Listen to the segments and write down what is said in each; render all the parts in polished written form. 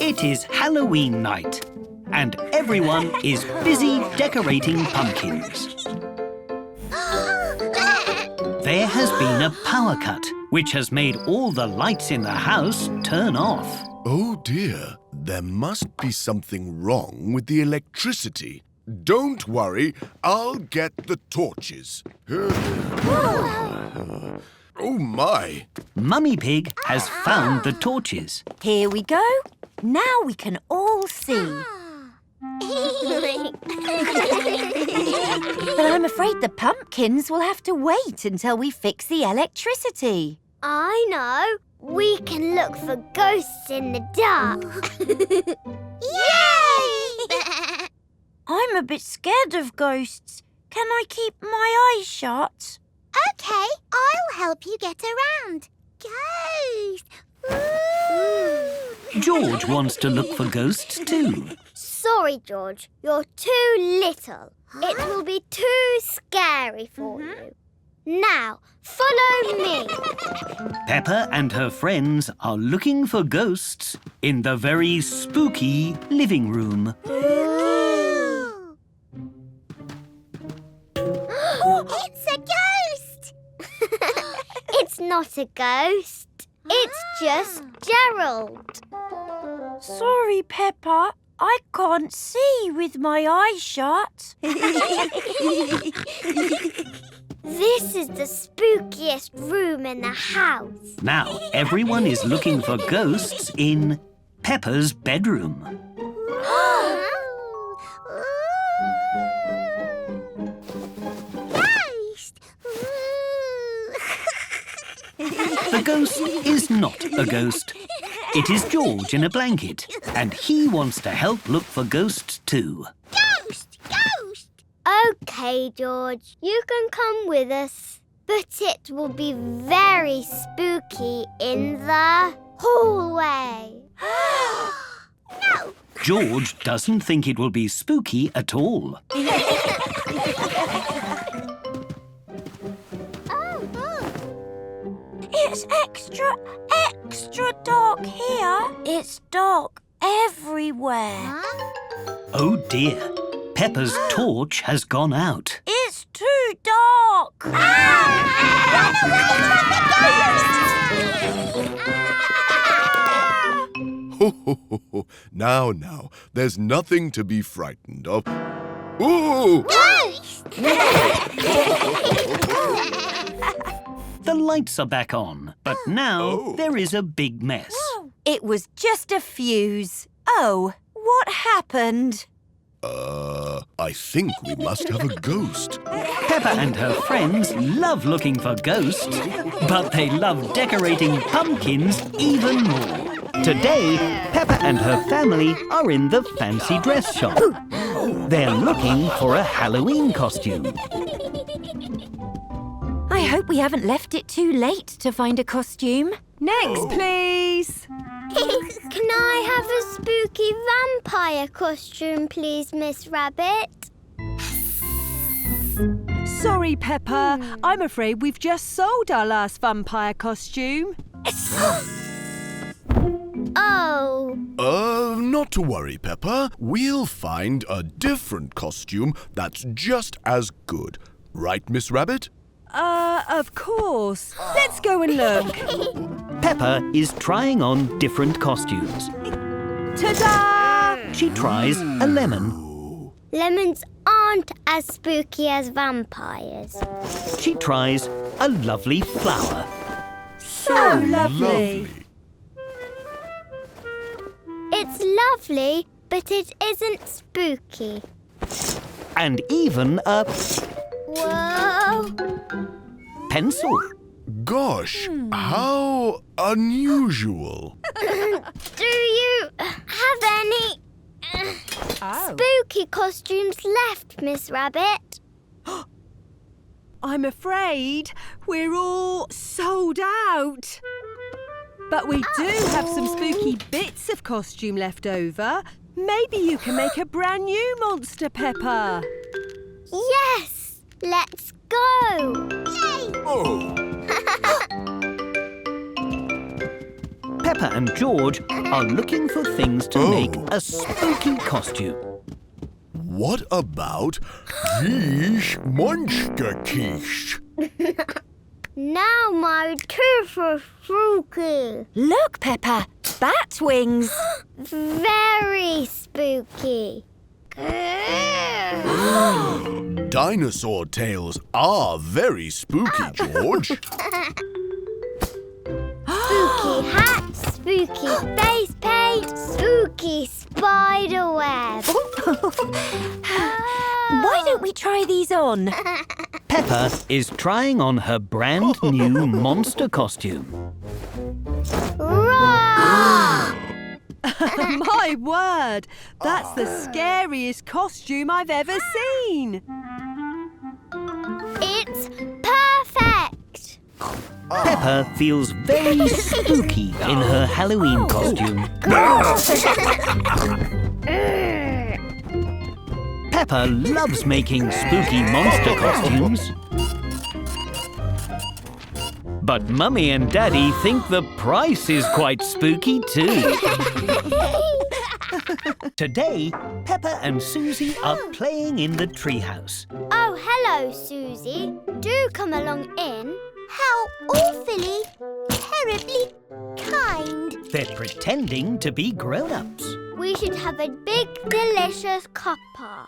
It is Halloween night, and everyone is busy decorating pumpkins. There has been a power cut, which has made all the lights in the house turn off. Oh dear, there must be something wrong with the electricity. Don't worry, I'll get the torches. Oh my! Mummy Pig has found the torches. Here we go. Now we can all see. But I'm afraid the pumpkins will have to wait until we fix the electricity. I know. We can look for ghosts in the dark. Yay! I'm a bit scared of ghosts. Can I keep my eyes shut? OK, I'll help you get around. Ghost! Ooh. George wants to look for ghosts too. Sorry, George. You're too little. It will be too scary for you. Now, follow me. Peppa and her friends are looking for ghosts in the very spooky living room. Ooh. It's a ghost! It's not a ghost. It's just Gerald. Sorry, Peppa. I can't see with my eyes shut. This is the spookiest room in the house. Now everyone is looking for ghosts in Peppa's bedroom. Ghost! The ghost is not a ghost. It is George in a blanket, and he wants to help look for ghosts too. Ghost! Ghost! OK, George, you can come with us. But it will be very spooky in the hallway. No! George doesn't think it will be spooky at all. It's extra dark here. It's dark everywhere. Oh dear, Peppa's torch has gone out. It's too dark. Now, there's nothing to be frightened of. Ooh! The lights are back on, but now there is a big mess. It was just a fuse. Oh, what happened? I think we must have a ghost. Peppa and her friends love looking for ghosts, but they love decorating pumpkins even more. Today, Peppa and her family are in the fancy dress shop. They're looking for a Halloween costume. I hope we haven't left it too late to find a costume. Next, please. Can I have a spooky vampire costume, please, Miss Rabbit? Sorry, Peppa. I'm afraid we've just sold our last vampire costume. Oh. Not to worry, Peppa. We'll find a different costume that's just as good. Right, Miss Rabbit? Of course. Let's go and look. Peppa is trying on different costumes. Ta-da! She tries a lemon. Lemons aren't as spooky as vampires. She tries a lovely flower. So lovely. It's lovely, but it isn't spooky. And even a Whoa! pencil. Gosh, how unusual. Do you have any spooky costumes left, Miss Rabbit? I'm afraid we're all sold out. But we do have some spooky bits of costume left over. Maybe you can make a brand new monster, Peppa. Yes! Let's go! Yay! Oh, Peppa and George are looking for things to make a spooky costume. What about this monster quiche? Now my teeth are spooky. Look, Peppa, bat wings. Very spooky. Dinosaur tails are very spooky, George. Spooky hat, spooky face paint, spooky spider web. Why don't we try these on? Peppa is trying on her brand new monster costume. Roar! My word! That's the scariest costume I've ever seen. It's perfect. Peppa feels very spooky in her Halloween costume. Peppa loves making spooky monster costumes. But Mummy and Daddy think the price is quite spooky too. Today, Peppa and Susie are playing in the treehouse. Oh, hello, Susie. Do come along in. How awfully, terribly kind. They're pretending to be grown-ups. We should have a big, delicious cuppa.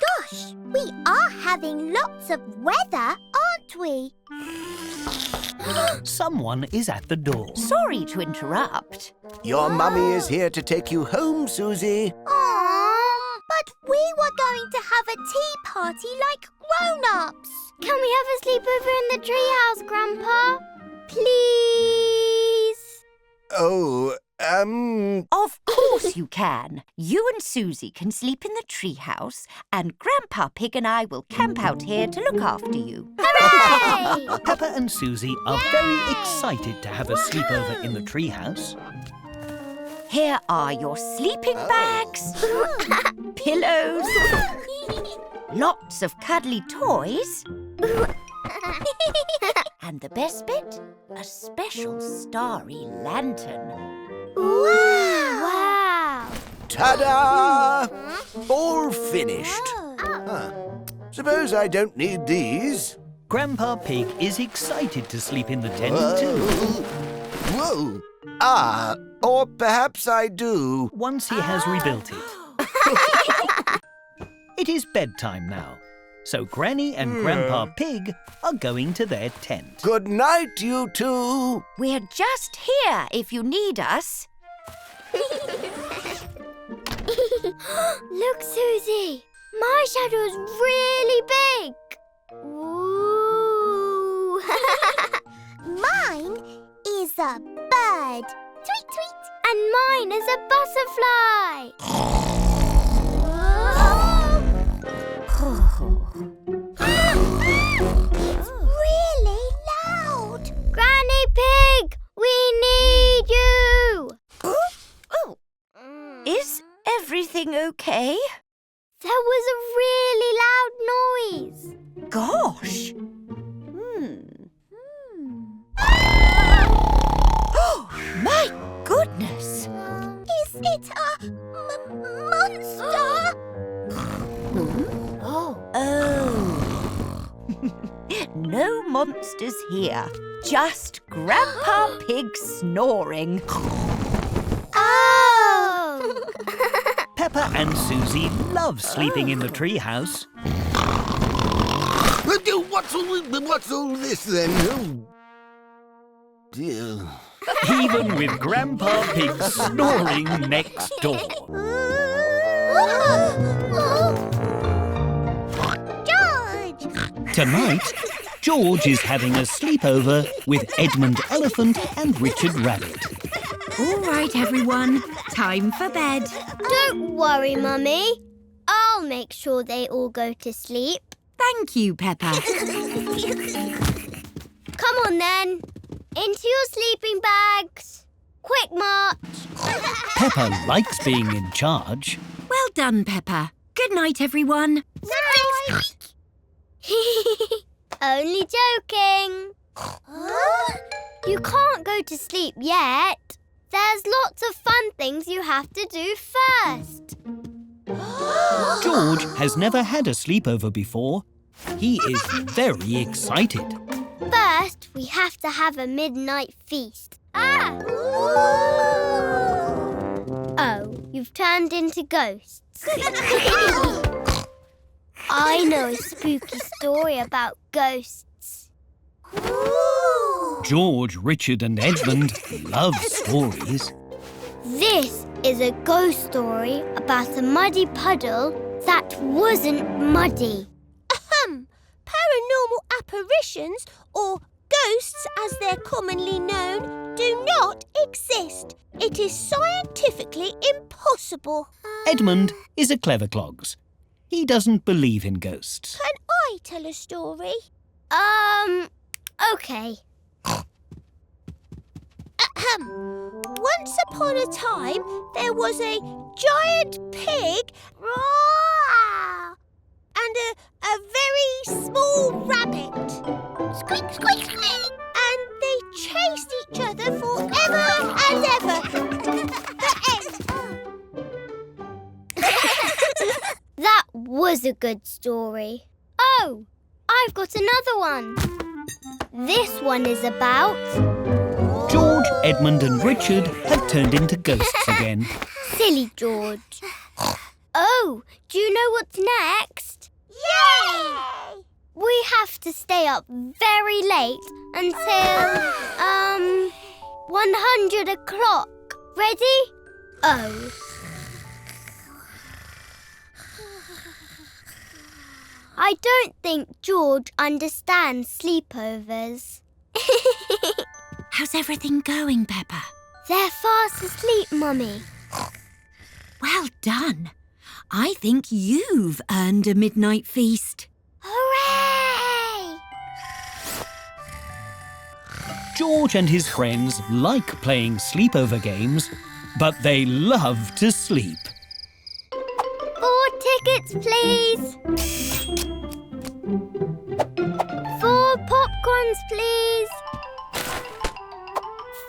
Gosh, we are having lots of weather, aren't we? Someone is at the door. Sorry to interrupt. Your mummy is here to take you home, Susie. Aww, but we were going to have a tea party like grown-ups. Can we have a sleepover in the treehouse, Grandpa? Please? Oh, Of course you can. You and Susie can sleep in the treehouse, and Grandpa Pig and I will camp out here to look after you. Hooray! Peppa and Susie are very excited to have a sleepover in the treehouse. Here are your sleeping bags, pillows, lots of cuddly toys, and the best bit, a special starry lantern. Wow! ta-da! All finished. Suppose I don't need these. Grandpa Pig is excited to sleep in the tent too. Whoa! Ah, or perhaps I do. Once he has rebuilt it. It is bedtime now, so Granny and Grandpa Pig are going to their tent. Good night, you two. We're just here if you need us. Look, Susie. My shadow's really big. Ooh. Mine is a bird. Tweet, tweet. And mine is a butterfly. It's really loud. Granny Pig, we need you. Is everything okay? There was a really loud noise. Gosh! My goodness! Is it a monster? Oh. No monsters here. Just Grandpa Pig snoring. Oh! Peppa and Susie love sleeping in the treehouse. What's all this then? Oh, dear. Even with Grandpa Pig snoring next door. George! Tonight, George is having a sleepover with Edmund Elephant and Richard Rabbit. All right, everyone. Time for bed. Don't worry, Mummy. I'll make sure they all go to sleep. Thank you, Peppa. Come on, then. Into your sleeping bags. Quick march. Peppa likes being in charge. Well done, Peppa. Good night, everyone. Night. Only joking. You can't go to sleep yet. There's lots of fun things you have to do first. George has never had a sleepover before. He is very excited. First, we have to have a midnight feast. Oh, you've turned into ghosts. I know a spooky story about ghosts. George, Richard and Edmund love stories. This is a ghost story about a muddy puddle that wasn't muddy. Paranormal apparitions, or ghosts as they're commonly known, do not exist. It is scientifically impossible. Edmund is a clever clogs. He doesn't believe in ghosts. Can I tell a story? Okay. Once upon a time, there was a giant pig and a very small rabbit. Squeak, squeak, squeak. And they chased each other forever and ever. The end. That was a good story. Oh, I've got another one. This one is about... George, Edmund and Richard have turned into ghosts again. Silly George. Oh, do you know what's next? Yay! We have to stay up very late until, 100 o'clock. Ready? Oh. I don't think George understands sleepovers. How's everything going, Peppa? They're fast asleep, Mummy. Well done. I think you've earned a midnight feast. Hooray! George and his friends like playing sleepover games, but they love to sleep. 4 tickets, please. 4 popcorns, please.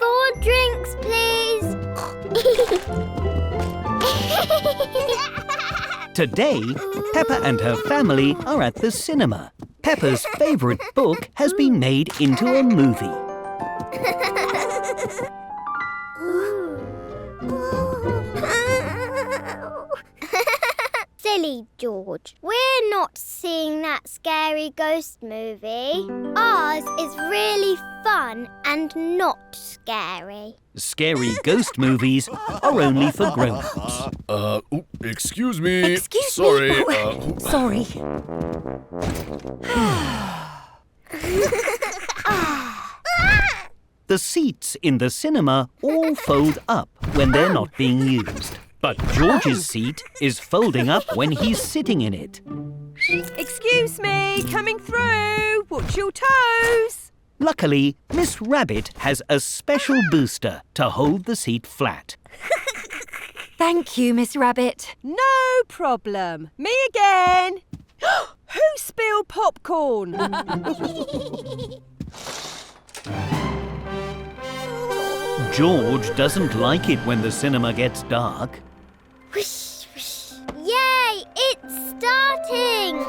4 drinks, please. Today, Peppa and her family are at the cinema. Peppa's favourite book has been made into a movie. Silly George, we're not seeing that scary ghost movie. Ours is really fun and not scary. Scary ghost movies are only for grown-ups. Excuse me. Excuse Sorry. me. Sorry. The seats in the cinema all fold up when they're not being used. But George's seat is folding up when he's sitting in it. Excuse me, coming through. Watch your toes. Luckily, Miss Rabbit has a special booster to hold the seat flat. Thank you, Miss Rabbit. No problem. Me again. Who spilled popcorn? George doesn't like it when the cinema gets dark. Whoosh, whoosh. Yay, it's starting.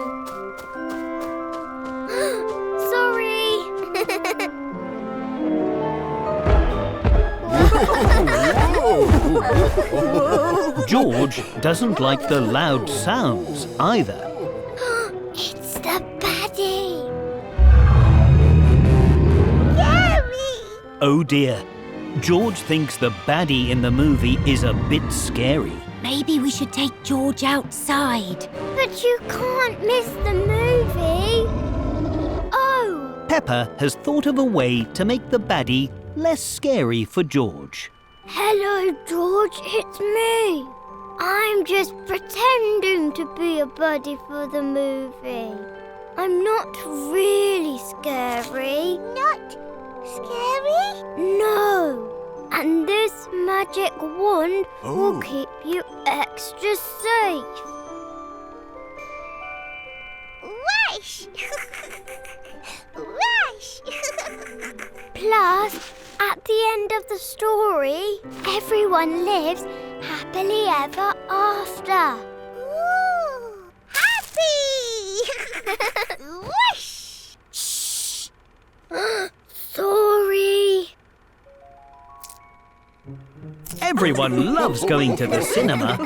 Sorry. George doesn't like the loud sounds either. It's the baddie. Oh dear. George thinks the baddie in the movie is a bit scary. Maybe we should take George outside. But you can't miss the movie. Oh. Peppa has thought of a way to make the baddie less scary for George. Hello, George. It's me. I'm just pretending to be a buddy for the movie. I'm not really scary. Not scary? No. And this magic wand will keep you extra safe. Rush! Rush! Plus, at the end of the story, everyone lives happily ever after. Ooh, happy! Whoosh! Shh! Sorry. Everyone loves going to the cinema,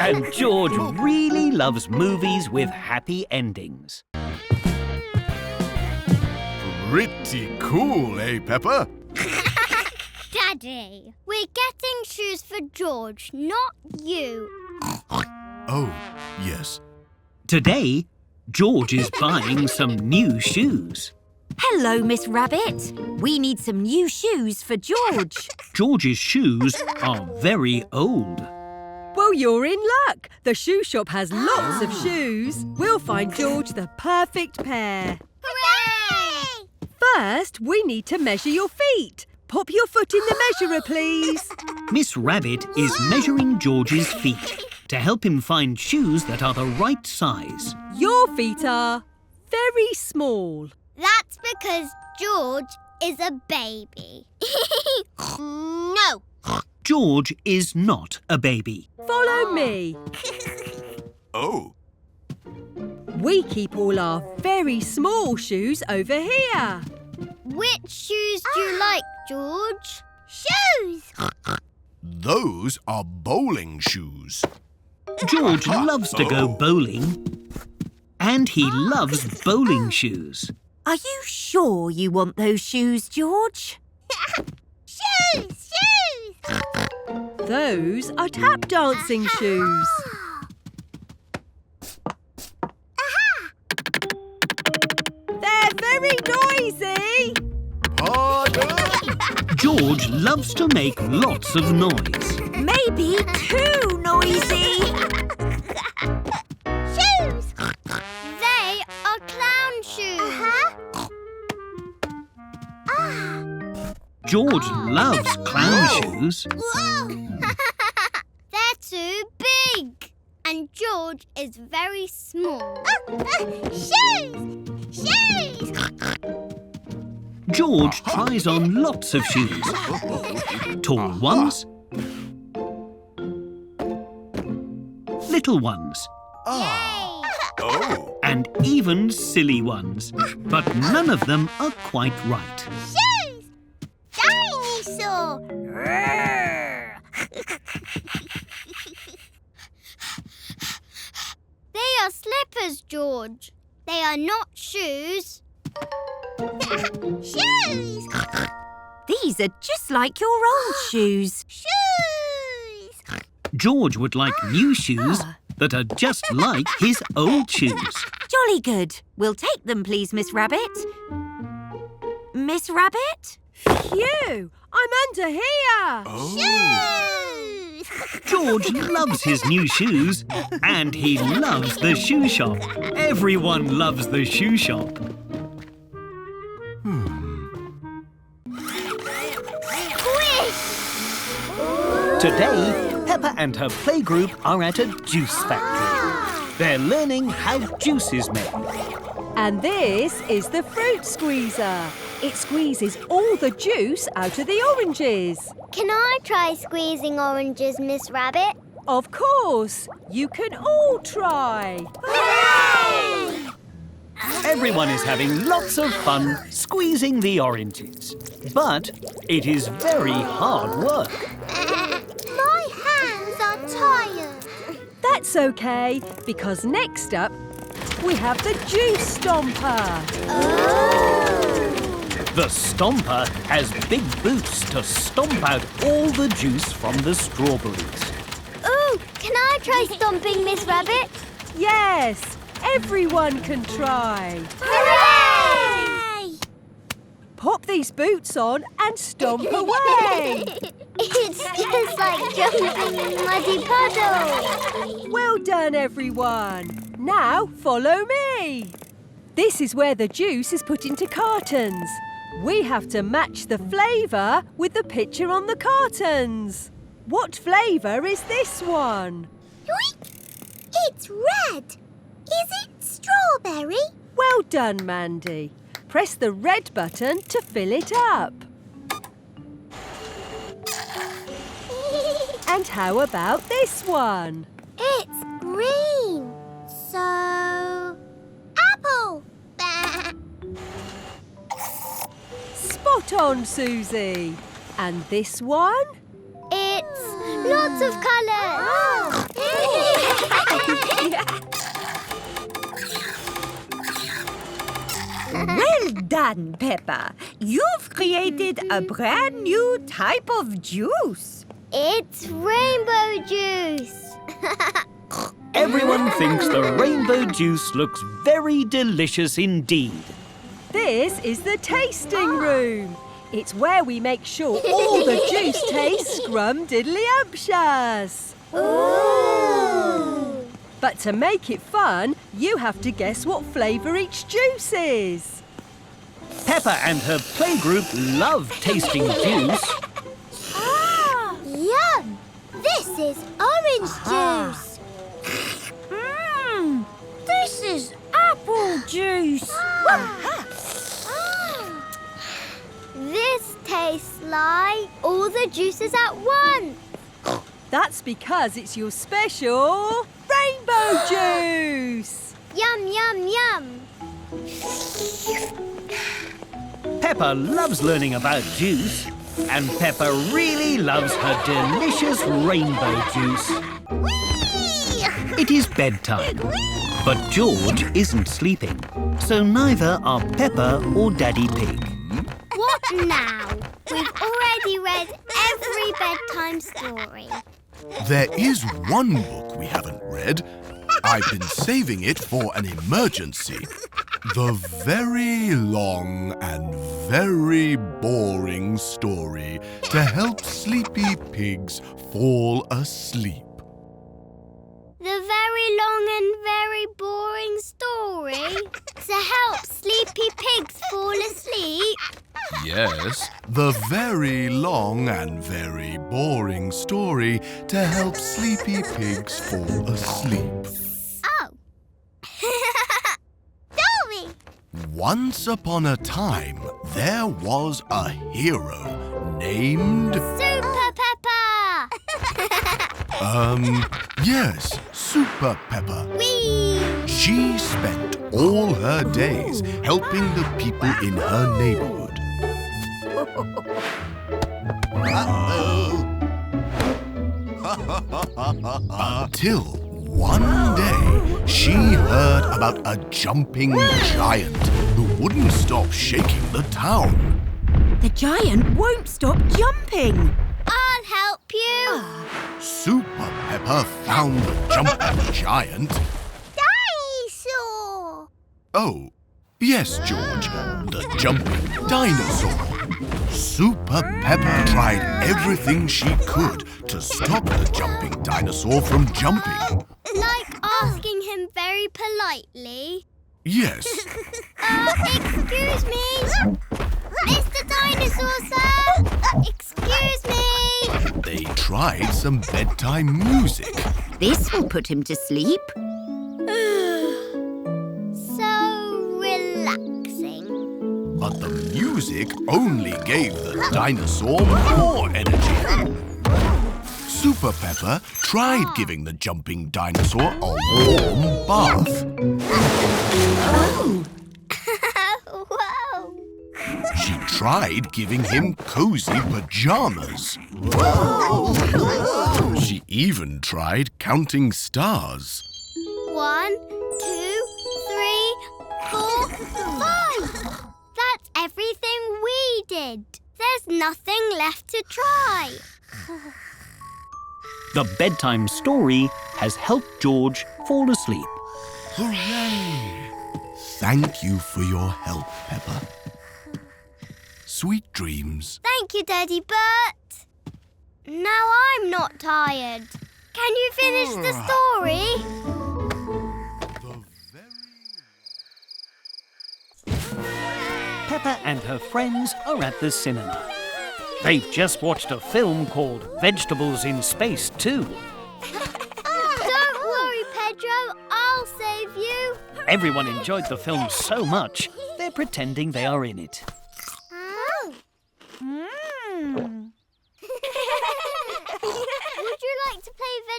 and George really loves movies with happy endings. Pretty cool, eh, Peppa? Daddy, we're getting shoes for George, not you. Oh, yes. Today, George is buying some new shoes. Hello, Miss Rabbit. We need some new shoes for George. George's shoes are very old. Well, you're in luck. The shoe shop has lots of shoes. We'll find George the perfect pair. Hooray! First, we need to measure your feet. Pop your foot in the measurer, please. Miss Rabbit is measuring George's feet to help him find shoes that are the right size. Your feet are very small. That's because George is a baby. No. George is not a baby. Follow me. Oh. We keep all our very small shoes over here. Which shoes do you like, George? Shoes! Those are bowling shoes. George loves to go bowling, and he loves bowling shoes. Are you sure you want those shoes, George? Shoes! Shoes! Those are tap dancing shoes. They're very noisy. Pardon? George loves to make lots of noise. Maybe too noisy. Shoes! They are clown shoes. George loves clown shoes. Whoa! They're too big. And George is very small. Shoes! Shoes! George tries on lots of shoes. Tall ones, little ones, Oh. and even silly ones. But none of them are quite right. Shoes! Dinosaur! They are slippers, George. They are not shoes. Shoes! These are just like your old shoes. Shoes! George would like new shoes that are just like his old shoes. Jolly good. We'll take them, please, Miss Rabbit. Miss Rabbit? Phew! I'm under here. Shoes! George loves his new shoes, and he loves the shoe shop. Everyone loves the shoe shop. Today, Peppa and her playgroup are at a juice factory. They're learning how juice is made. And this is the fruit squeezer. It squeezes all the juice out of the oranges. Can I try squeezing oranges, Miss Rabbit? Of course. You can all try. Hooray! Everyone is having lots of fun squeezing the oranges. But it is very hard work. My hands are tired. That's okay, because next up, we have the juice stomper. The stomper has big boots to stomp out all the juice from the strawberries. Ooh, can I try stomping, Miss Rabbit? Yes, everyone can try. Hooray! Pop these boots on and stomp away. It's just like jumping in muddy puddles. Well done, everyone. Now follow me. This is where the juice is put into cartons. We have to match the flavour with the picture on the cartons. What flavour is this one? Yoink! It's red. Is it strawberry? Well done, Mandy. Press the red button to fill it up. And how about this one? It's green. So... apple. Spot on, Susie. And this one? It's lots of colours. Well done, Peppa. You've created a brand new type of juice. It's rainbow juice. Everyone thinks the rainbow juice looks very delicious indeed. This is the tasting room. It's where we make sure all the juice tastes scrum-diddly-umptious. Ooh. But to make it fun, you have to guess what flavour each juice is. Peppa and her playgroup love tasting juice. Ah, yum! This is orange juice. This is apple juice. This tastes like all the juices at once. That's because it's your special rainbow juice. Yum, yum, yum. Peppa loves learning about juice, and Peppa really loves her delicious rainbow juice. It is bedtime, but George isn't sleeping, so neither are Peppa or Daddy Pig. What now? We've already read every bedtime story. There is one book we haven't read. I've been saving it for an emergency. The very long and very boring story to help sleepy pigs fall asleep. The very long and very boring story to help sleepy pigs fall asleep. Yes, the very long and very boring story to help sleepy pigs fall asleep. Oh. Story. Once upon a time, there was a hero named... Super Peppa. Yes, Super Peppa. Whee! She spent all her days helping the people in her neighborhood. Until one day, she heard about a jumping giant who wouldn't stop shaking the town. The giant won't stop jumping. I'll help you. Super Peppa found the jumping giant. Dinosaur. Oh, yes, George, the jumping dinosaur. Super Peppa tried everything she could to stop the jumping dinosaur from jumping. Like asking him very politely. Yes, Excuse me. Mr. Dinosaur, sir. Excuse me. they tried some bedtime music. This will put him to sleep. So relaxing. But the music only gave the dinosaur more energy. Super Peppa tried giving the jumping dinosaur a warm bath. Whoa. She tried giving him cozy pajamas. She even tried counting stars. 1, 2, 3, 4, 5. That's everything we did. There's nothing left to try. The bedtime story has helped George fall asleep. Hooray! Thank you for your help, Peppa. Sweet dreams. Thank you, Daddy Bert. Now I'm not tired. Can you finish the story? Peppa and her friends are at the cinema. They've just watched a film called Vegetables in Space 2. Don't worry, Pedro. I'll save you. Everyone enjoyed the film so much, they're pretending they are in it. Oh. Would you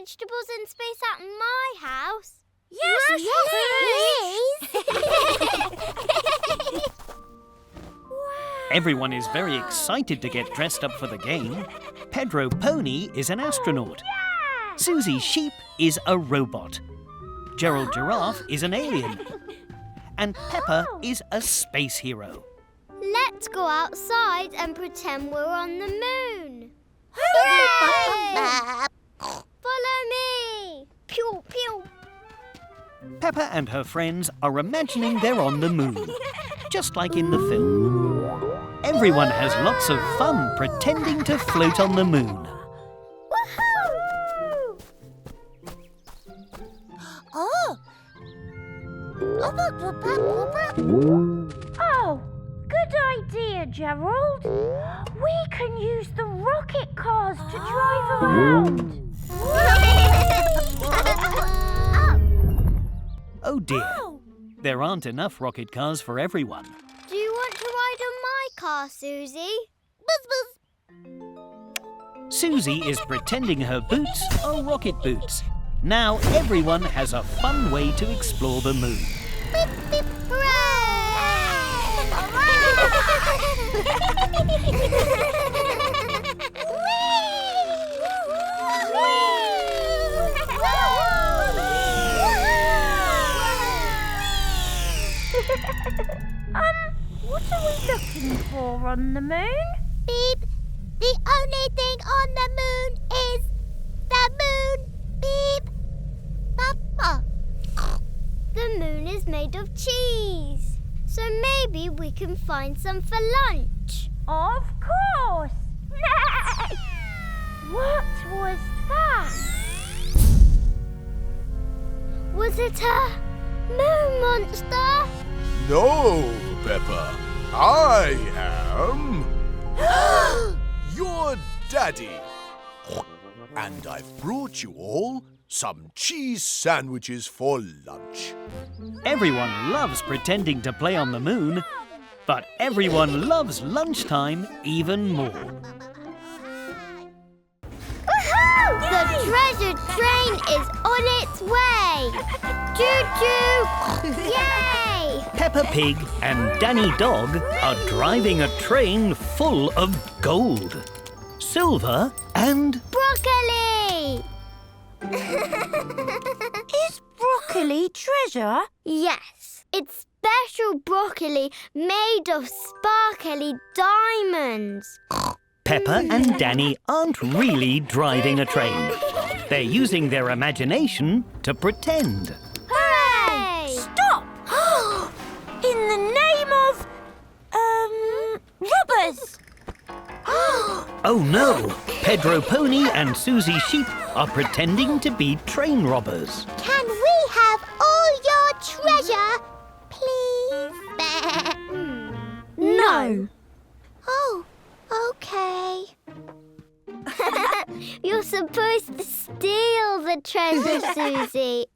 vegetables in space at my house? Yes, please. Everyone is very excited to get dressed up for the game. Pedro Pony is an astronaut. Susie Sheep is a robot. Gerald Giraffe is an alien. And Peppa is a space hero. Let's go outside and pretend we're on the moon. Hooray! Follow me. Pew, pew. Peppa and her friends are imagining they're on the moon, just like in the film. Everyone has lots of fun pretending to float on the moon. Woohoo! Oh! Oh, good idea, Gerald. We can use the rocket cars to drive around. Oh dear, there aren't enough rocket cars for everyone. Do you want to ride on my car, Susie? Buzz, buzz. Susie is pretending her boots are rocket boots. Now everyone has a fun way to explore the moon. Beep, beep, What are we looking for on the moon? Beep. The only thing on the moon is the moon. Beep. Papa. The moon is made of cheese. So maybe we can find some for lunch. Of course! What was that? Was it a moon monster? No, Peppa. I am your daddy. And I've brought you all some cheese sandwiches for lunch. Everyone loves pretending to play on the moon, but everyone loves lunchtime even more. The treasure train is on its way! Choo-choo! Yay! Peppa Pig and Danny Dog are driving a train full of gold, silver and... Broccoli! Is broccoli treasure? Yes, it's special broccoli made of sparkly diamonds. Peppa and Danny aren't really driving a train. They're using their imagination to pretend. Hooray! Stop! In the name of... robbers! Oh no! Pedro Pony and Susie Sheep are pretending to be train robbers. Can we have all your treasure, please? No. Oh, okay. You're supposed to steal the treasure, Susie.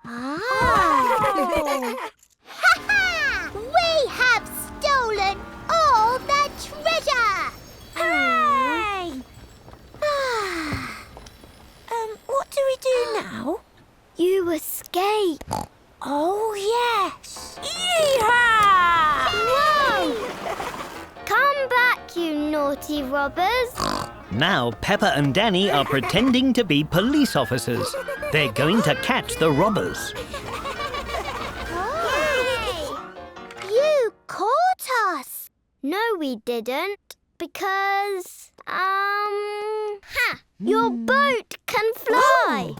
Ha ha! We have stolen all the treasure! Hooray! What do we do now? You escape. Oh, yes! Yee-haw! Whoa! Come back, you naughty robbers. Now Peppa and Danny are pretending to be police officers. They're going to catch the robbers. You caught us! No, we didn't. Because, your boat can fly.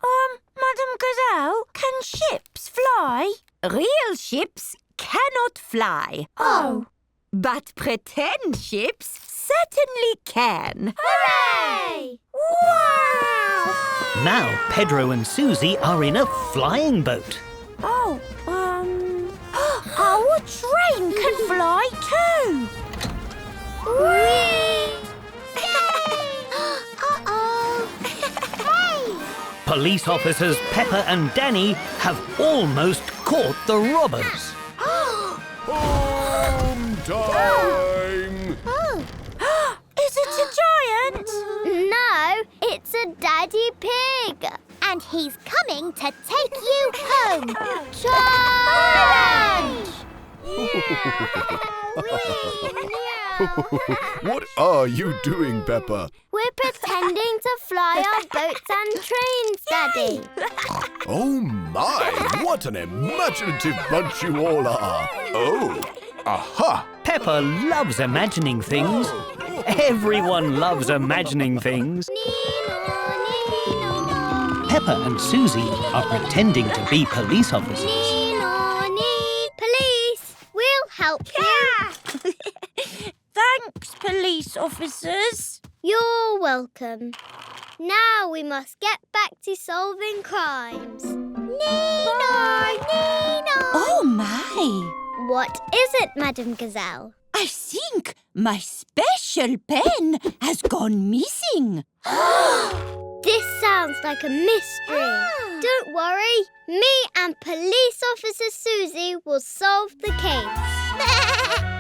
Madame Gazelle, can ships fly? Real ships cannot fly. Oh. But pretend ships certainly can. Hooray! Wow! Now Pedro and Susie are in a flying boat. Oh, our train can fly too! Whee! Uh-oh! Hey! Police officers Peppa and Danny have almost caught the robbers. Home time! Oh! Is it a giant? No, it's a daddy pig. and he's coming to take you home. Challenge! What are you doing, Peppa? We're pretending to fly our boats and trains, Daddy. Oh my, what an imaginative bunch you all are. Oh, aha! Peppa loves imagining things. Everyone loves imagining things. Peppa and Susie are pretending to be police officers. Police, we'll help you. Thanks, police officers. You're welcome. Now we must get back to solving crimes. Oh, my! What is it, Madam Gazelle? I think my special pen has gone missing. This sounds like a mystery. Don't worry. Me and Police Officer Susie will solve the case.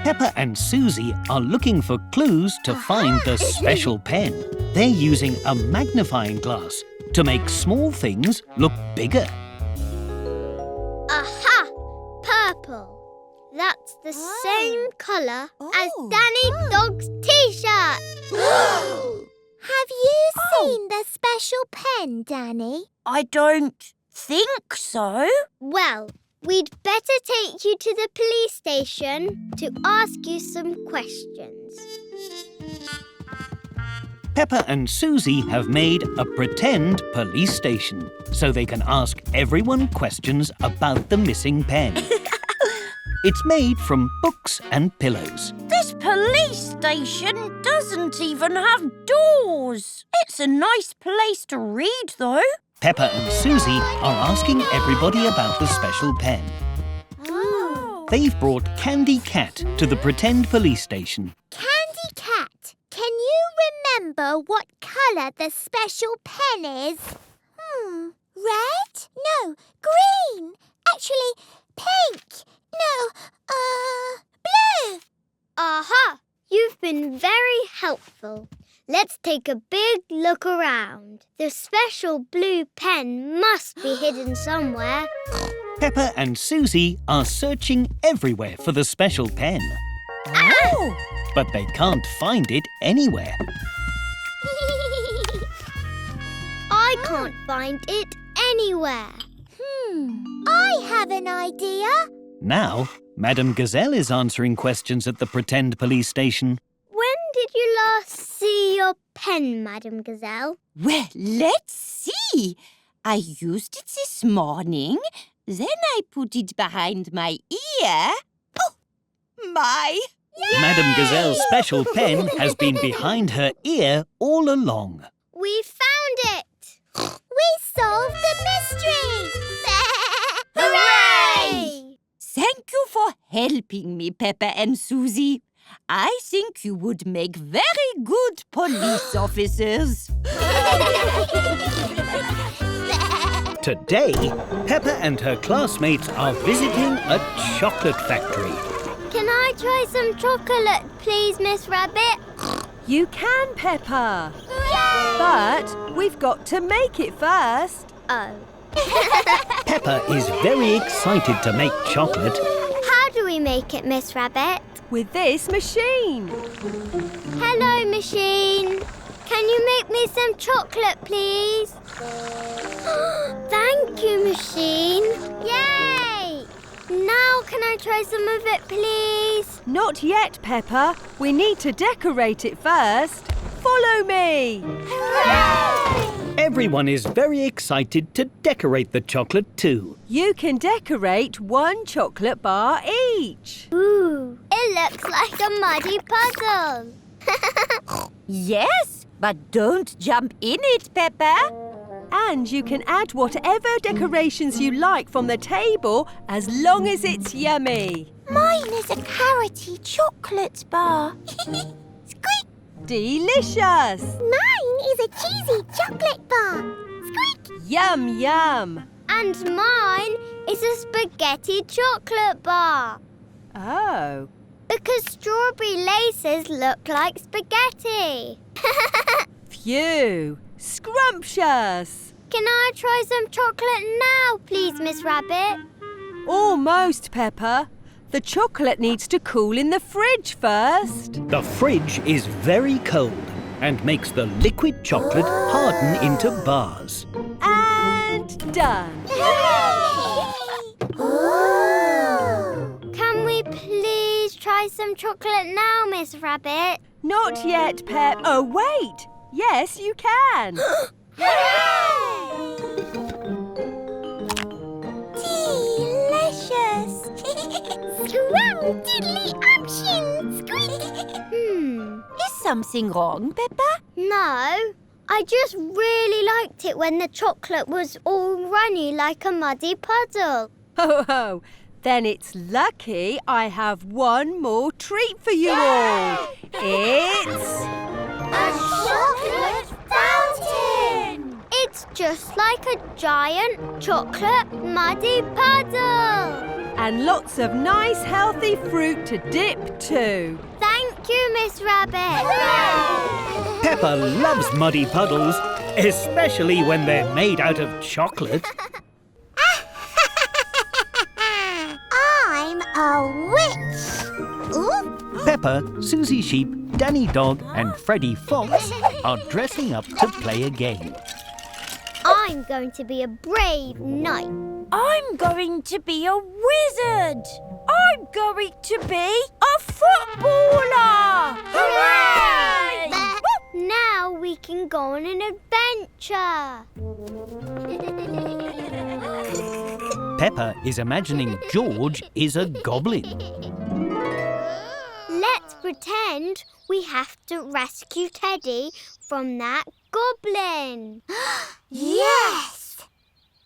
Peppa and Susie are looking for clues to find the special pen. They're using a magnifying glass to make small things look bigger. Aha! Purple. That's the same colour as Danny Dog's T-shirt. Have you seen the special pen, Danny? I don't think so. Well, we'd better take you to the police station to ask you some questions. Peppa and Susie have made a pretend police station so they can ask everyone questions about the missing pen. It's made from books and pillows. This police station doesn't even have doors. It's a nice place to read, though. Peppa and Susie are asking everybody about the special pen. They've brought Candy Cat to the pretend police station. Candy Cat, can you remember what colour the special pen is? Red? No, green. Actually, pink. No, blue. Aha! You've been very helpful. Let's take a big look around. The special blue pen must be hidden somewhere. Peppa and Susie are searching everywhere for the special pen. Oh! But they can't find it anywhere. I can't find it anywhere. I have an idea. Now, Madame Gazelle is answering questions at the pretend police station. When did you last see your pen, Madame Gazelle? Well, let's see. I used it this morning. Then I put it behind my ear. Oh, my! Yay! Madame Gazelle's special pen has been behind her ear all along. We found it! We solved the mystery! Hooray! Thank you for helping me, Peppa and Susie. I think you would make very good police officers. Today, Peppa and her classmates are visiting a chocolate factory. Can I try some chocolate, please, Miss Rabbit? You can, Peppa. Yay! But we've got to make it first. Oh. Peppa is very excited to make chocolate. How do we make it, Miss Rabbit? With this machine. Hello, machine. Can you make me some chocolate, please? Thank you, machine. Yay! Now can I try some of it, please? Not yet, Peppa. We need to decorate it first. Follow me. Hooray! Everyone is very excited to decorate the chocolate too. You can decorate one chocolate bar each. Ooh, it looks like a muddy puzzle. Yes, but don't jump in it, Peppa. And you can add whatever decorations you like from the table as long as it's yummy. Mine is a carroty chocolate bar. Squeak! Delicious! Mine is a cheesy chocolate bar. Squeak! Yum, yum. And mine is a spaghetti chocolate bar. Oh. Because strawberry laces look like spaghetti. Phew. Scrumptious. Can I try some chocolate now, please, Miss Rabbit? Almost, Peppa. The chocolate needs to cool in the fridge first. The fridge is very cold and makes the liquid chocolate harden into bars. And done. Can we please try some chocolate now, Miss Rabbit? Not yet, Pep. Oh, wait. Yes, you can. Delicious! Scrum-diddly-option! Squeak! Is something wrong, Peppa? No. I just really liked it when the chocolate was all runny like a muddy puddle. Oh, then it's lucky I have one more treat for you all. It's... A chocolate fountain! It's just like a giant chocolate muddy puddle. And lots of nice healthy fruit to dip too. Thank you, Miss Rabbit. Peppa loves muddy puddles, especially when they're made out of chocolate. I'm a witch! Ooh. Peppa, Susie Sheep, Danny Dog and Freddy Fox are dressing up to play a game. I'm going to be a brave knight. I'm going to be a wizard. I'm going to be a footballer. Hooray! Now we can go on an adventure. Peppa is imagining George is a goblin. Let's pretend we have to rescue Teddy from that goblin. Yes!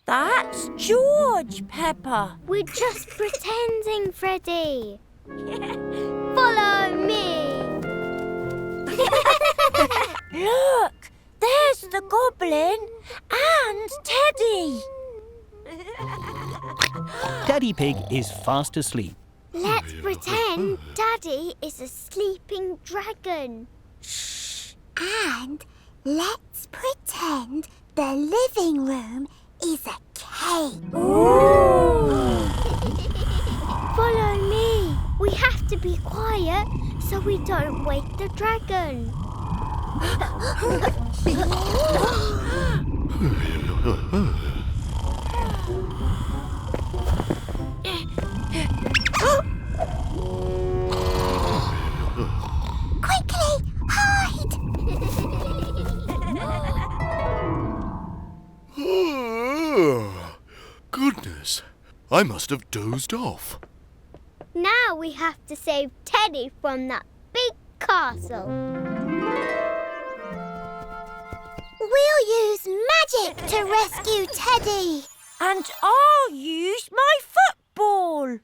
That's George, Peppa. We're just pretending, Freddy. Follow me. Look, there's the goblin and Teddy. Daddy Pig is fast asleep. Let's pretend Daddy is a sleeping dragon. And let's pretend the living room is a cave. Follow me. We have to be quiet so we don't wake the dragon. Quickly, hide! Goodness, I must have dozed off. Now we have to save Teddy from that big castle. We'll use magic to rescue Teddy. And I'll use my football.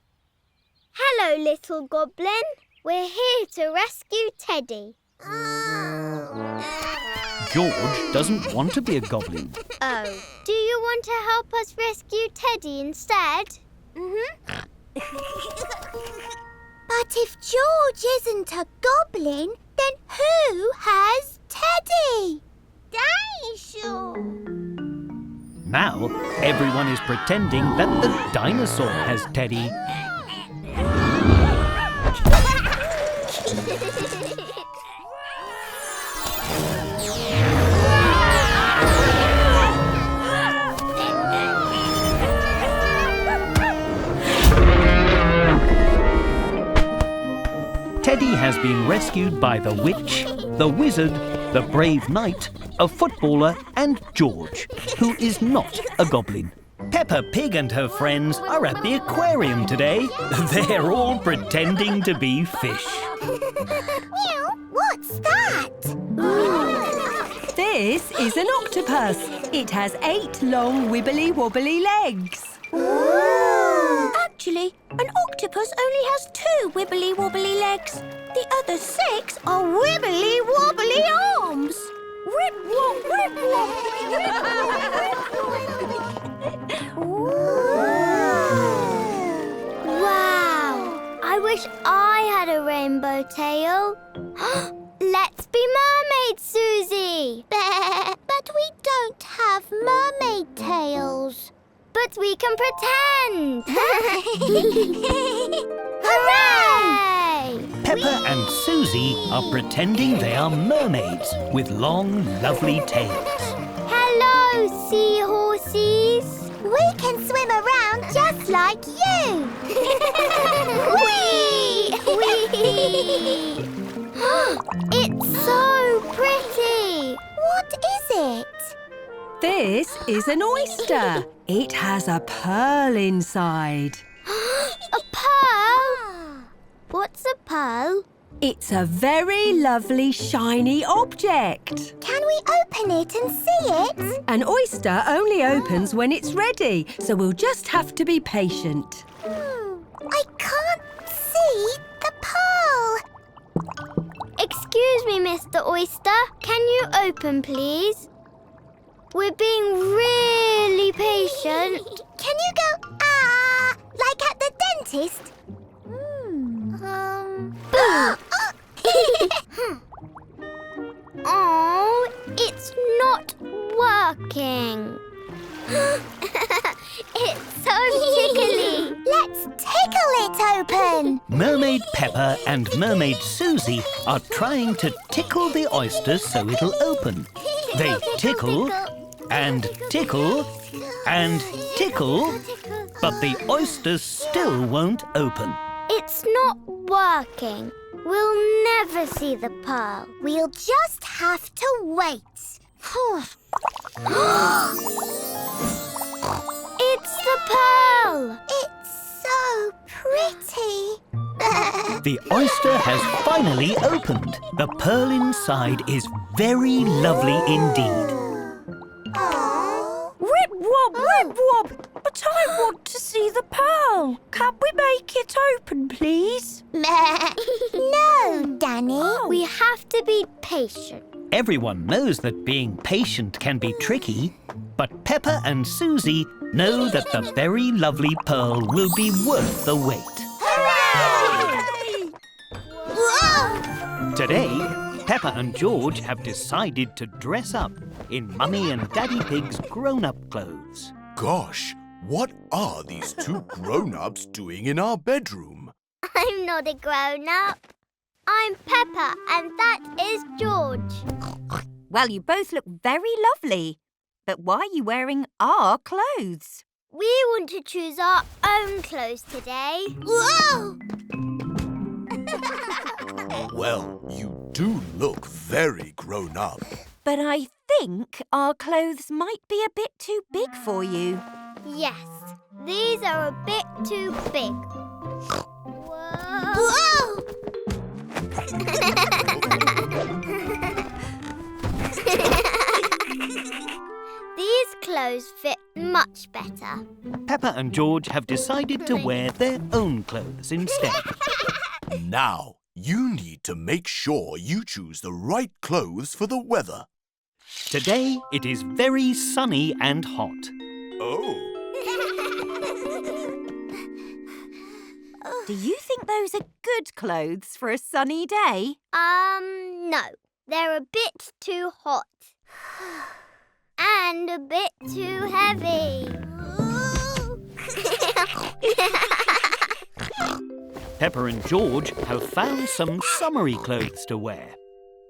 Hello, little goblin. We're here to rescue Teddy. George doesn't want to be a goblin. Oh, do you want to help us rescue Teddy instead? But if George isn't a goblin, then who has Teddy? Dinosaur! Now everyone is pretending that the dinosaur has Teddy. Teddy has been rescued by the witch, the wizard, the brave knight, a footballer and George, who is not a goblin. Peppa Pig and her friends are at the aquarium today. They're all pretending to be fish. What's that? This is an octopus. It has 8 long wibbly-wobbly legs. Actually, an octopus only has 2 wibbly-wobbly legs. The other 6 are wibbly-wobbly arms. Rip-wop, rip-wop. Wow! I wish I had a rainbow tail. Let's be mermaids, Susie. But we don't have mermaid But we can pretend! Hooray! Peppa and Susie are pretending they are mermaids with long, lovely tails. Hello, seahorses! We can swim around just like you. Whee! Whee! It's so pretty! What is it? This is an oyster. It has a pearl inside. A pearl? What's a pearl? It's a very lovely shiny object. Can we open it and see it? An oyster only opens when it's ready, so we'll just have to be patient. I can't see the pearl. Excuse me, Mr. Oyster. Can you open, please? We're being really patient. Can you go, like at the dentist? Oh, it's not working. It's so tickly. Let's tickle it open. Mermaid Peppa and Mermaid Susie are trying to tickle the oyster so it'll open. They tickle and tickle and tickle, but the oyster still won't open. It's not working. We'll never see the pearl. We'll just have to wait. It's the pearl. It's so pretty. The oyster has finally opened. The pearl inside is very lovely indeed. Rip Wob, Rip Wob! But I want to see the pearl. Can we make it open, please? No, Danny. We have to be patient. Everyone knows that being patient can be tricky, but Peppa and Susie know that the very lovely pearl will be worth the wait. Hooray! Whoa! Today, Peppa and George have decided to dress up in Mummy and Daddy Pig's grown-up clothes. Gosh, what are these two grown-ups doing in our bedroom? I'm not a grown-up. I'm Peppa and that is George. Well, you both look very lovely. But why are you wearing our clothes? We want to choose our own clothes today. Whoa! Well, you do look very grown up. But I think our clothes might be a bit too big for you. Yes, these are a bit too big. Whoa! These clothes fit much better. Peppa and George have decided to wear their own clothes instead. Now, you need to make sure you choose the right clothes for the weather. Today, it is very sunny and hot. Oh. Do you think those are good clothes for a sunny day? No. They're a bit too hot. And a bit too heavy. Peppa and George have found some summery clothes to wear.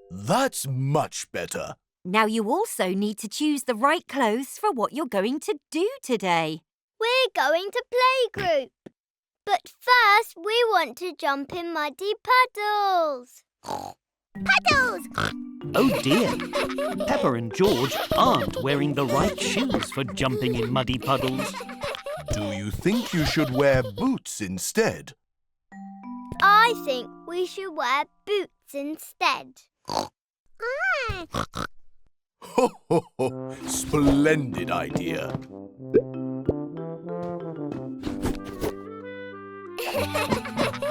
That's much better. Now you also need to choose the right clothes for what you're going to do today. We're going to playgroup. But first, we want to jump in muddy puddles. Puddles! Oh dear, Peppa and George aren't wearing the right shoes for jumping in muddy puddles. Do you think you should wear boots instead? I think we should wear boots instead. Ho, ho, ho. Splendid idea.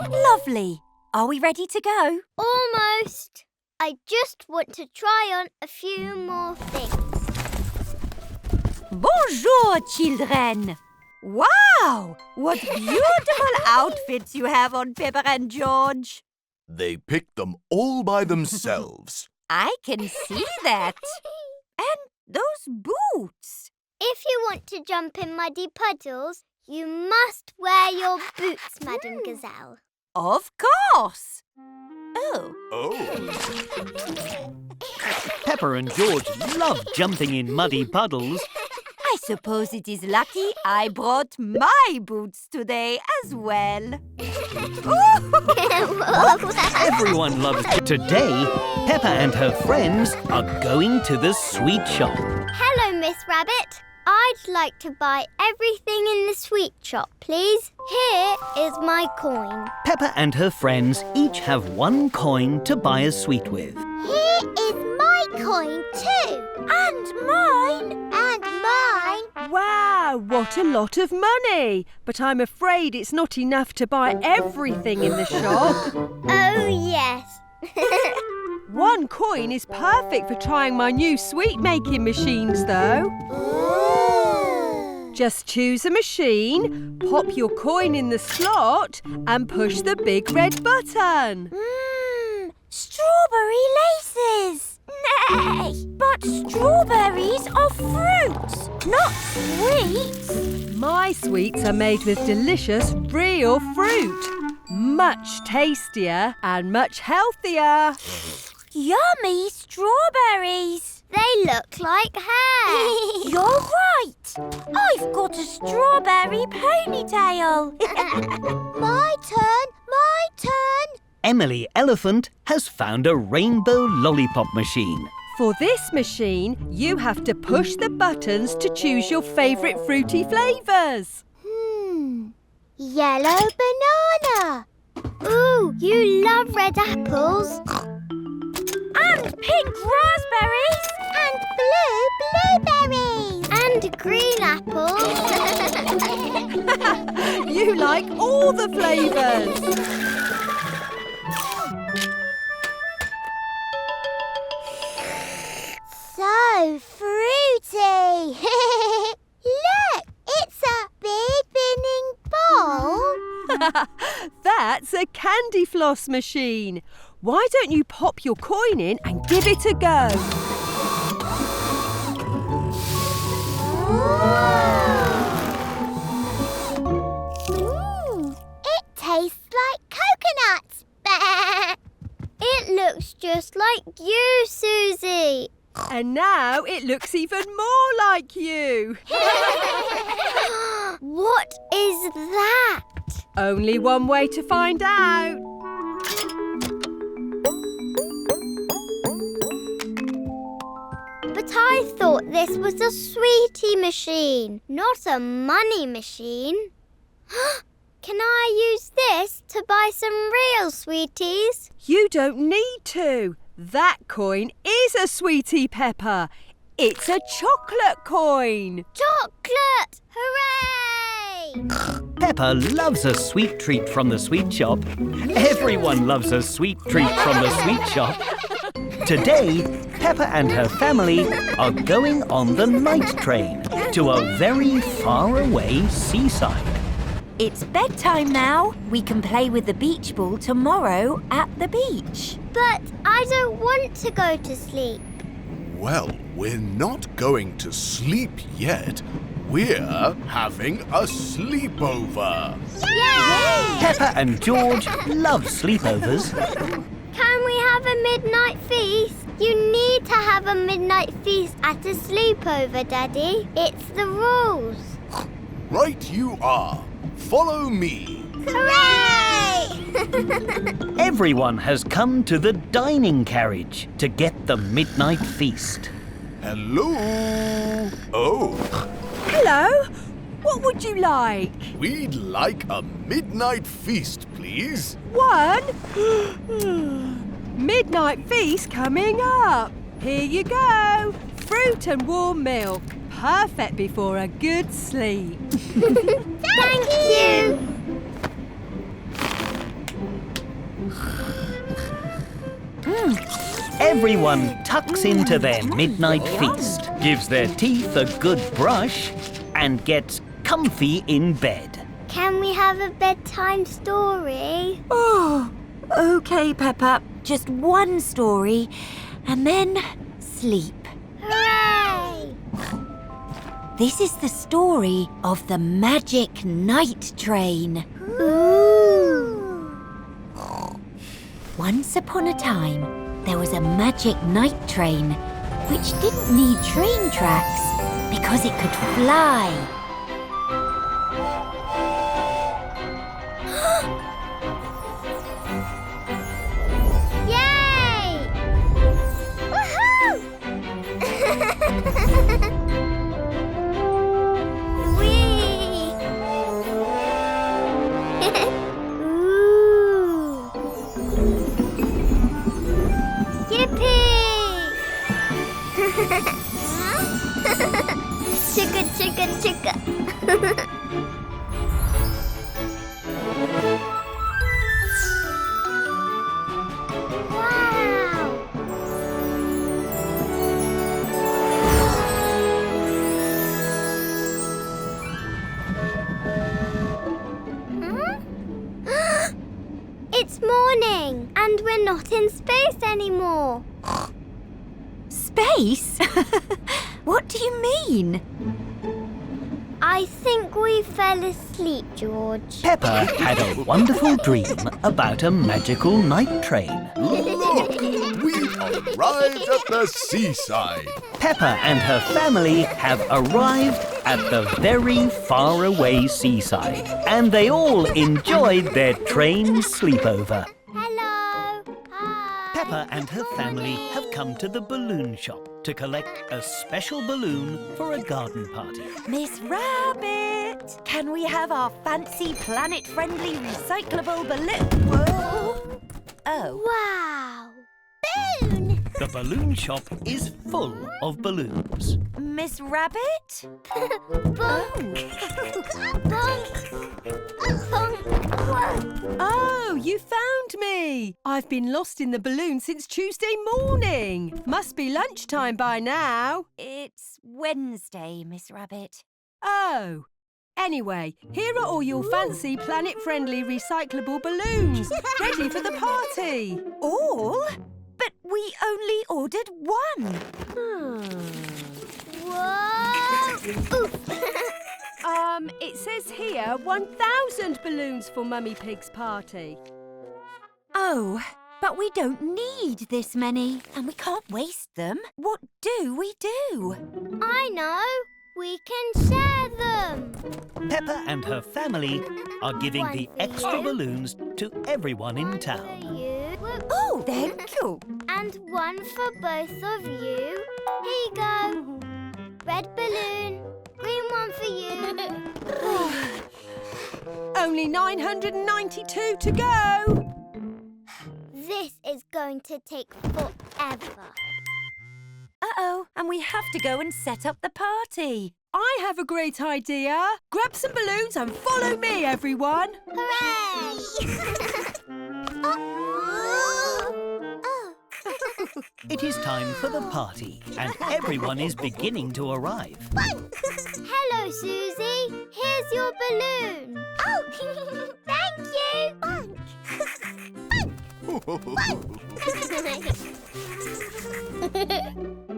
Lovely. Are we ready to go? Almost. I just want to try on a few more things. Bonjour, children. Wow! What beautiful outfits you have on, Peppa and George. They picked them all by themselves. I can see that. And those boots. If you want to jump in muddy puddles, you must wear your boots, Madam Gazelle. Of course. Oh. Peppa and George love jumping in muddy puddles. I suppose it is lucky I brought my boots today as well. Everyone loves it. Today, Peppa and her friends are going to the sweet shop. Hello, Miss Rabbit. I'd like to buy everything in the sweet shop, please. Here is my coin. Peppa and her friends each have 1 coin to buy a sweet with. Here is my coin too. And mine. And mine. Wow, what a lot of money. But I'm afraid it's not enough to buy everything in the shop. Oh, yes. 1 coin is perfect for trying my new sweet-making machines, though. Just choose a machine, pop your coin in the slot and push the big red button. Strawberry laces. Nay, but strawberries are fruits, not sweets. My sweets are made with delicious real fruit. Much tastier and much healthier. Yummy strawberries. They look like hair. You're right. I've got a strawberry ponytail. My turn. Emily Elephant has found a rainbow lollipop machine. For this machine, you have to push the buttons to choose your favourite fruity flavours. Yellow banana. Ooh, you love red apples. And pink raspberries. And blue blueberries. And green apples. You like all the flavours. So fruity. Look, it's a big spinning ball. That's a candy floss machine. Why don't you pop your coin in and give it a go? It tastes like coconuts. It looks just like you, Susie. And now it looks even more like you. What is that? Only one way to find out. But I thought this was a sweetie machine, not a money machine. Can I use this to buy some real sweeties? You don't need to. That coin is a sweetie, Peppa. It's a chocolate coin. Chocolate! Hooray! Peppa loves a sweet treat from the sweet shop. Everyone loves a sweet treat from the sweet shop. Today, Peppa and her family are going on the night train to a very far away seaside. It's bedtime now. We can play with the beach ball tomorrow at the beach. But I don't want to go to sleep. Well, we're not going to sleep yet. We're having a sleepover. Yay! Peppa and George love sleepovers. Can we have a midnight feast? You need to have a midnight feast at a sleepover, Daddy. It's the rules. Right you are. Follow me. Hooray! Everyone has come to the dining carriage to get the midnight feast. Hello. Oh, Hello. What would you like? we'd like a midnight feast, please. 1. Midnight feast coming up. Here you go. Fruit and warm milk. Perfect before a good sleep. Thank you. Everyone tucks into their midnight feast, gives their teeth a good brush, and gets comfy in bed. Can we have a bedtime story? Oh, OK, Peppa. Just one story and then sleep. Hooray! This is the story of the magic night train. Ooh. Once upon a time, there was a magic night train which didn't need train tracks because it could fly. Yay! Woohoo! Whee! Ooh! Yippee! Chicka, chicka, chicka. Wow! It's morning, and we're not in space anymore. Space? What do you mean? I think we fell asleep, George. Peppa had a wonderful dream about a magical night train. Look! We arrived at the seaside. Peppa and her family have arrived at the very faraway seaside, and they all enjoyed their train sleepover. Hello. Hi. Peppa and her family have come to the balloon shop to collect a special balloon for a garden party. Miss Rabbit, can we have our fancy planet-friendly recyclable balloon? Whoa. Oh. Wow. Boon! The balloon shop is full of balloons. Miss Rabbit? Bonk. Bonk. Bonk. Oh, you found me! I've been lost in the balloon since Tuesday morning. Must be lunchtime by now. It's Wednesday, Miss Rabbit. Oh. Anyway, here are all your fancy planet-friendly recyclable balloons, ready for the party. All? But we only ordered one. Whoa. Oof. It says here 1,000 balloons for Mummy Pig's party. Oh, but we don't need this many, and we can't waste them. What do we do? I know. We can share them. Peppa and her family are giving One the for extra you. balloons to everyone in For town. you. Whoops. Oh, thank you. And one for both of you. Here you go. Red balloon. Green one for you. Only 992 to go. This is going to take forever. Uh-oh, and we have to go and set up the party. I have a great idea. Grab some balloons and follow me, everyone. Hooray! It is time for the party, and everyone is beginning to arrive. Hello, Susie. Here's your balloon. Oh, thank you!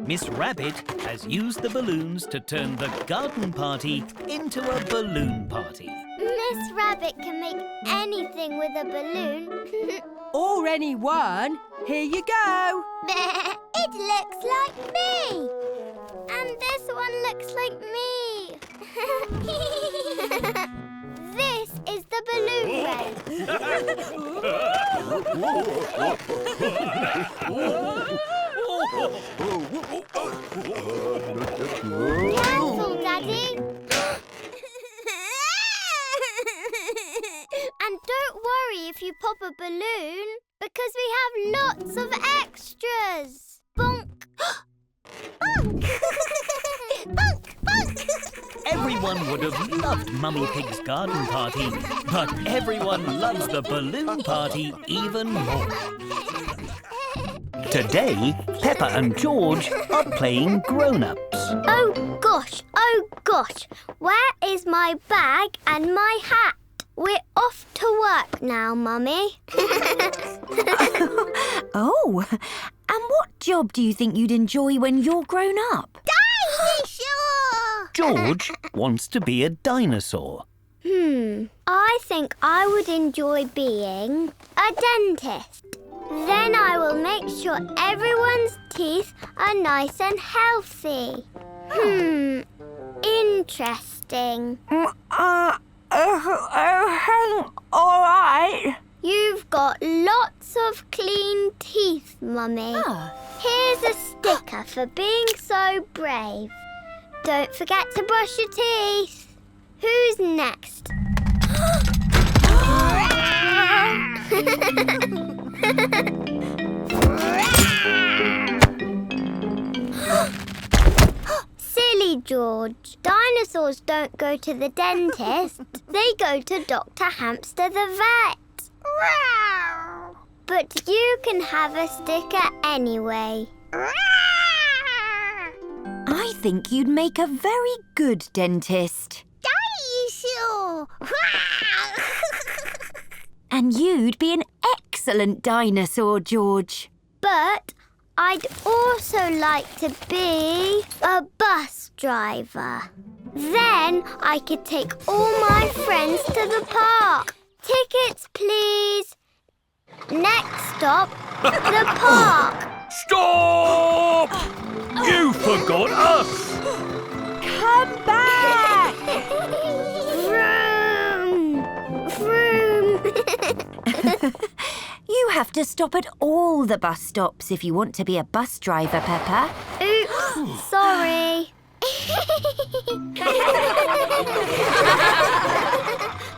Miss Rabbit has used the balloons to turn the garden party into a balloon party. Miss Rabbit can make anything with a balloon. Or anyone. Here you go. It looks like me! And this one looks like me. This is the balloon race. Careful, Daddy. And don't worry if you pop a balloon, because we have lots of extras. Bonk. Bonk! Bonk! Bonk! Everyone would have loved Mummy Pig's garden party, but everyone loves the balloon party even more. Today, Peppa and George are playing grown-ups. Oh gosh. Where is my bag and my hat? We're off to work now, Mummy. Oh, and what job do you think you'd enjoy when you're grown up? Dinosaur! George wants to be a dinosaur. I think I would enjoy being a dentist. Then I will make sure everyone's teeth are nice and healthy. Interesting. All right. You've got lots of clean teeth, Mummy. Here's a sticker for being so brave. Don't forget to brush your teeth. Who's next? Silly George. Dinosaurs don't go to the dentist. They go to Dr. Hamster the vet. But you can have a sticker anyway. I think you'd make a very good dentist. Dinosaur! And you'd be an excellent dinosaur, George. But I'd also like to be a bus driver. Then I could take all my friends to the park. Tickets, please. Next stop, the park. Stop! You forgot us! Come back! Vroom! Vroom! You have to stop at all the bus stops if you want to be a bus driver, Peppa. Oops, sorry.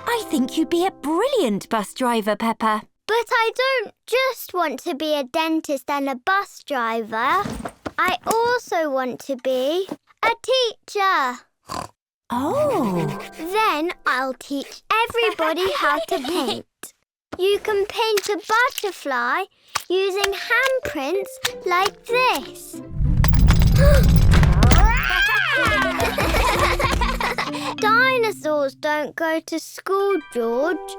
I think you'd be a brilliant bus driver, Peppa. But I don't just want to be a dentist and a bus driver. I also want to be a teacher. Oh. Then I'll teach everybody how to paint. You can paint a butterfly using handprints like this. Dinosaurs don't go to school, George.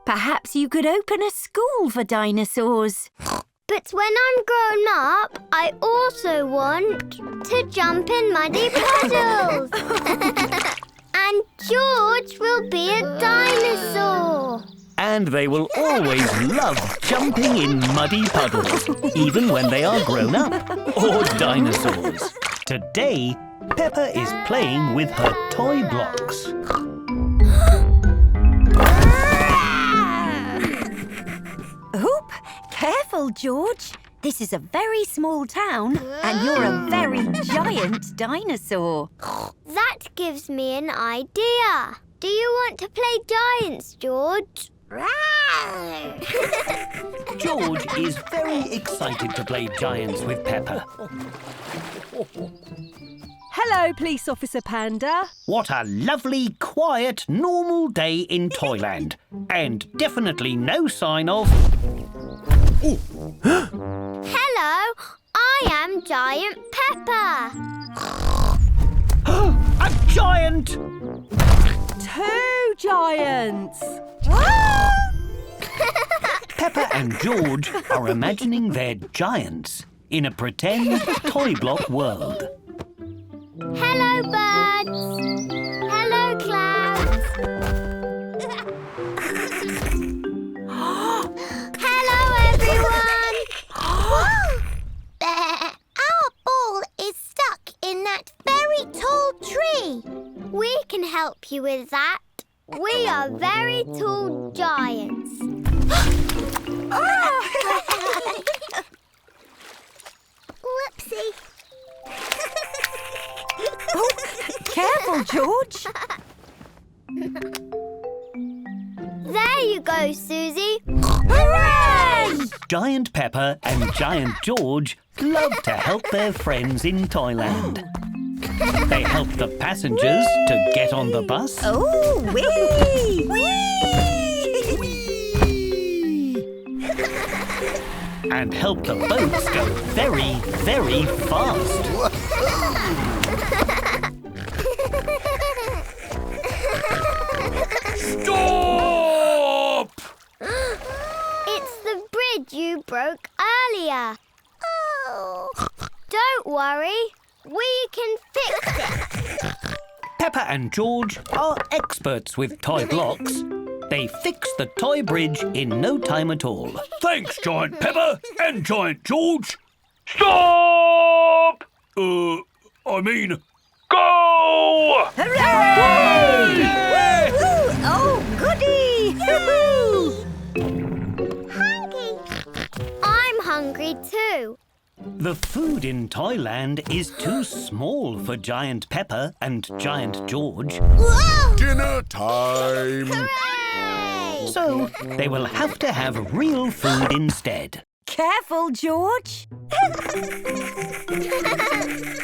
Perhaps you could open a school for dinosaurs. But when I'm grown up, I also want to jump in muddy puddles. And George will be a dinosaur. And they will always love jumping in muddy puddles, even when they are grown up or dinosaurs. Today, Peppa is playing with her toy blocks. Oop! Careful, George. This is a very small town and you're a very giant dinosaur. That gives me an idea. Do you want to play giants, George? George is very excited to play giants with Peppa. Hello, Police Officer Panda. What a lovely, quiet, normal day in Toyland. And definitely no sign of... Hello, I am Giant Peppa. A giant! 2 giants. Peppa and George are imagining they're giants in a pretend toy block world. Hello, birds. Hello, clouds. Hello, everyone. Our ball is stuck in that very tall tree. We can help you with that. We are very tall giants. Whoopsie. Oh, careful, George. There you go, Susie. Hooray! Giant Peppa and Giant George love to help their friends in Toyland. They help the passengers to get on the bus. Oh, wee! And help the boats go very, very fast. Stop! It's the bridge you broke earlier. Oh. Don't worry. We can fix it. Peppa and George are experts with toy blocks. They fix the toy bridge in no time at all. Thanks, Giant Peppa and Giant George. Stop! Go! Hooray! Woo-hoo! Oh, goody! Hungry. I'm hungry too. The food in Toyland is too small for Giant Peppa and Giant George. Whoa! Dinner time! Hooray! So they will have to have real food instead. Careful, George.